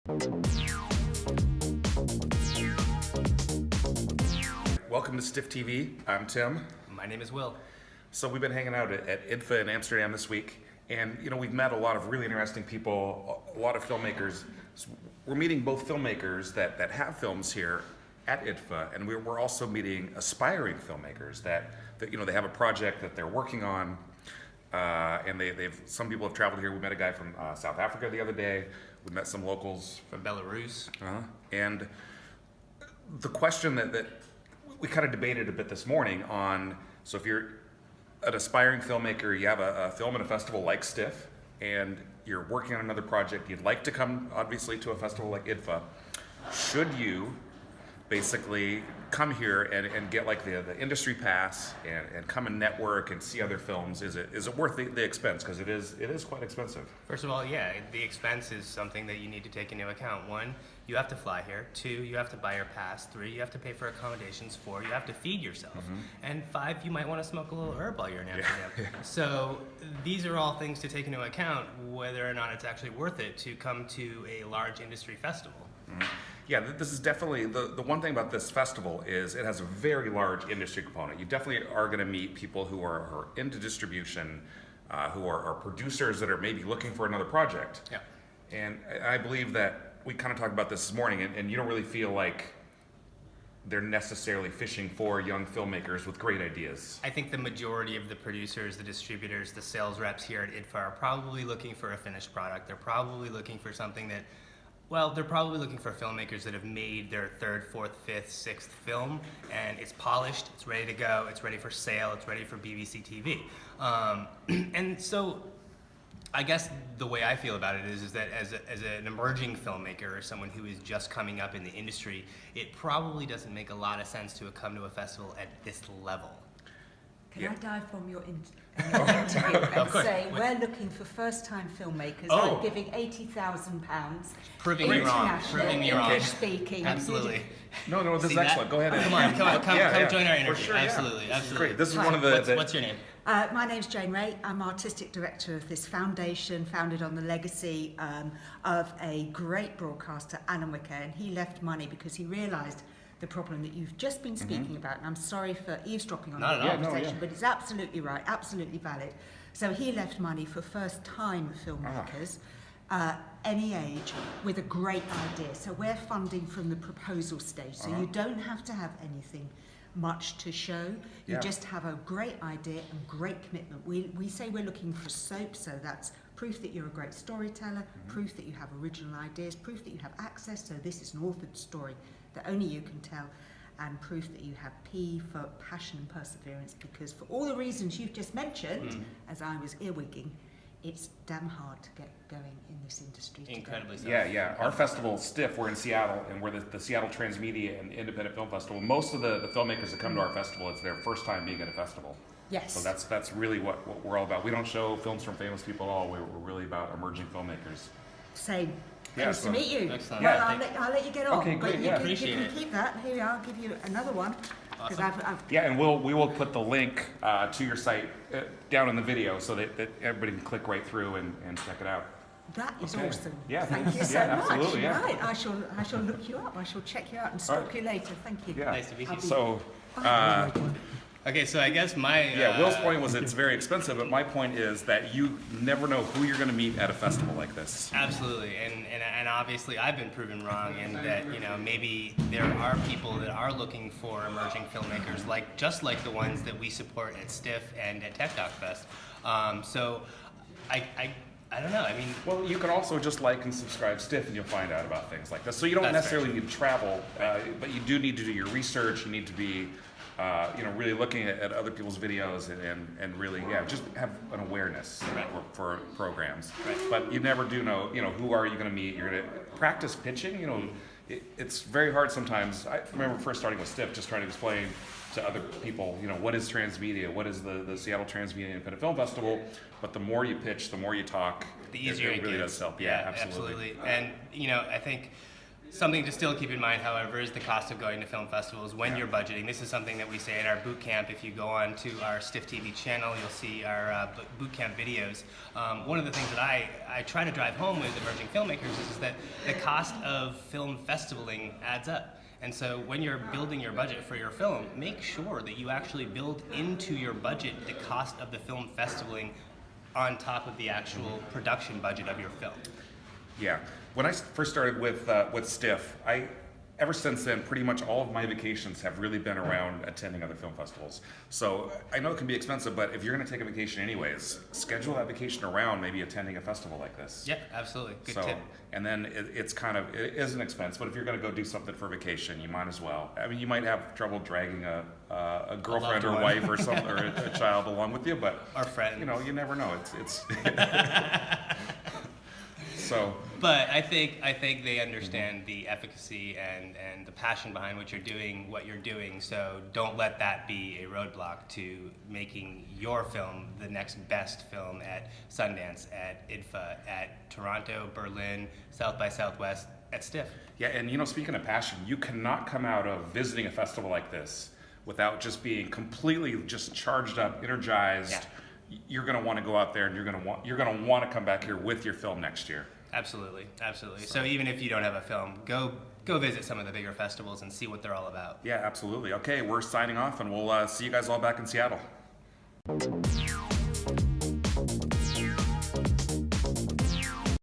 Welcome to Stiff TV. I'm Tim. My name is Will. So we've been hanging out at IDFA in Amsterdam this week, and we've met a lot of really interesting people, a lot of filmmakers. So we're meeting both filmmakers that have films here at IDFA, and we're also meeting aspiring filmmakers that they have a project that they're working on, and some people have traveled here. We met a guy from South Africa the other day. We met some locals From Belarus. And the question that we kind of debated a bit this morning on, so if you're an aspiring filmmaker, you have a film at a festival like Stiff, and you're working on another project, you'd like to come, obviously, to a festival like IDFA, should you basically come here and get like the industry pass and come and network and see other films? Is it worth the expense? Because it is quite expensive. First of all, yeah, the expense is something that you need to take into account. 1, you have to fly here. 2, you have to buy your pass. 3, you have to pay for accommodations. 4, you have to feed yourself. And 5, you might want to smoke a little herb while you're in Amsterdam. So these are all things to take into account, whether or not it's actually worth it to come to a large industry festival. Yeah, this is definitely, the one thing about this festival is it has a very large industry component. You definitely are going to meet people who are into distribution, who are producers that are maybe looking for another project. Yeah. And I believe that we kind of talked about this morning, and you don't really feel like they're necessarily fishing for young filmmakers with great ideas. I think the majority of the producers, the distributors, the sales reps here at IDFA are probably looking for a finished product. They're probably looking for something that, they're probably looking for filmmakers that have made their 3rd, 4th, 5th, 6th film, and it's polished, it's ready to go, it's ready for sale, it's ready for BBC TV. And so I guess the way I feel about it is that as an emerging filmmaker or someone who is just coming up in the industry, it probably doesn't make a lot of sense to come to a festival at this level. Can I dive from your interview and say we're looking for first-time filmmakers? I'm giving £80,000. Proving me wrong. Proving me wrong. Speaking. Absolutely. No, this is excellent. Go ahead. Come join our interview. Sure, absolutely. This is great. This is one of the. What's your name? My name's Jane Ray. I'm artistic director of this foundation, founded on the legacy of a great broadcaster, Alan Wicker, and he left money because he realised the problem that you've just been speaking about. And I'm sorry for eavesdropping on the conversation, but it's absolutely right, absolutely valid. So he left money for first-time filmmakers, any age, with a great idea. So we're funding from the proposal stage. So you don't have to have anything much to show. You just have a great idea and great commitment. We say we're looking for soap, so that's proof that you're a great storyteller, proof that you have original ideas, proof that you have access, so this is an authored story that only you can tell, and proof that you have P for passion and perseverance, because for all the reasons you've just mentioned, as I was earwigging, it's damn hard to get going in this industry today. Incredibly so. Yeah. Our festival, Stiff, we're in Seattle, and we're the Seattle Transmedia and Independent Film Festival. Most of the filmmakers that come to our festival, it's their first time being at a festival. Yes. So that's really what we're all about. We don't show films from famous people at all. We're really about emerging filmmakers. Same. Yeah, Nice to meet you. Excellent. Well, Yeah. I'll let you get on. Okay, great, But yeah. Appreciate you can it. keep that. Here we are. I'll give you another one. Because I've Yeah, and we will put the link to your site down in the video so that everybody can click right through and check it out. That is Okay. awesome. Yeah, Thank you so yeah, much. absolutely, yeah. Right, I shall look you up. I shall check you out and stalk you later. Thank you. Yeah. Nice to meet you. So, Okay, so I guess my Will's point was it's very expensive, but my point is that you never know who you're going to meet at a festival like this. Absolutely, and obviously I've been proven wrong in that maybe there are people that are looking for emerging filmmakers just like the ones that we support at Stiff and at Tech Doc Fest. So I don't know. I mean, Well, you can also just like and subscribe Stiff, and you'll find out about things like this. So you don't That's necessarily very need to travel, but you do need to do your research. You need to be, really looking at other people's videos and really, just have an awareness for programs. Right. But you never do know, who are you going to meet? You're going to practice pitching. It's very hard sometimes. I remember first starting with Stiff, just trying to explain to other people, what is transmedia, what is the Seattle Transmedia Independent Film Festival. But the more you pitch, the more you talk, the easier it really gets. does help. Yeah, absolutely. And I think Something to still keep in mind, however, is the cost of going to film festivals when you're budgeting. This is something that we say at our boot camp. If you go on to our Stiff TV channel, you'll see our boot camp videos. One of the things that I try to drive home with emerging filmmakers is that the cost of film festivaling adds up. And so when you're building your budget for your film, make sure that you actually build into your budget the cost of the film festivaling on top of the actual production budget of your film. Yeah. When I first started with Stiff, ever since then, pretty much all of my vacations have really been around attending other film festivals. So I know it can be expensive, but if you're going to take a vacation anyways, schedule that vacation around maybe attending a festival like this. Yeah, absolutely. Good tip. And then it is an expense, but if you're going to go do something for vacation, you might as well. I mean, you might have trouble dragging a girlfriend or wife or something or a child along with you, but our friends. You know, you never know. It's So, but I think they understand the efficacy and the passion behind what you're doing. So don't let that be a roadblock to making your film the next best film at Sundance, at IDFA, at Toronto, Berlin, South by Southwest, at Stiff. Yeah, and you know, speaking of passion, you cannot come out of visiting a festival like this without just being completely just charged up, energized. Yeah. You're going to want to go out there, and you're going to want to come back here with your film next year. Absolutely. So even if you don't have a film, go visit some of the bigger festivals and see what they're all about. Yeah, absolutely. Okay, we're signing off, and we'll see you guys all back in Seattle.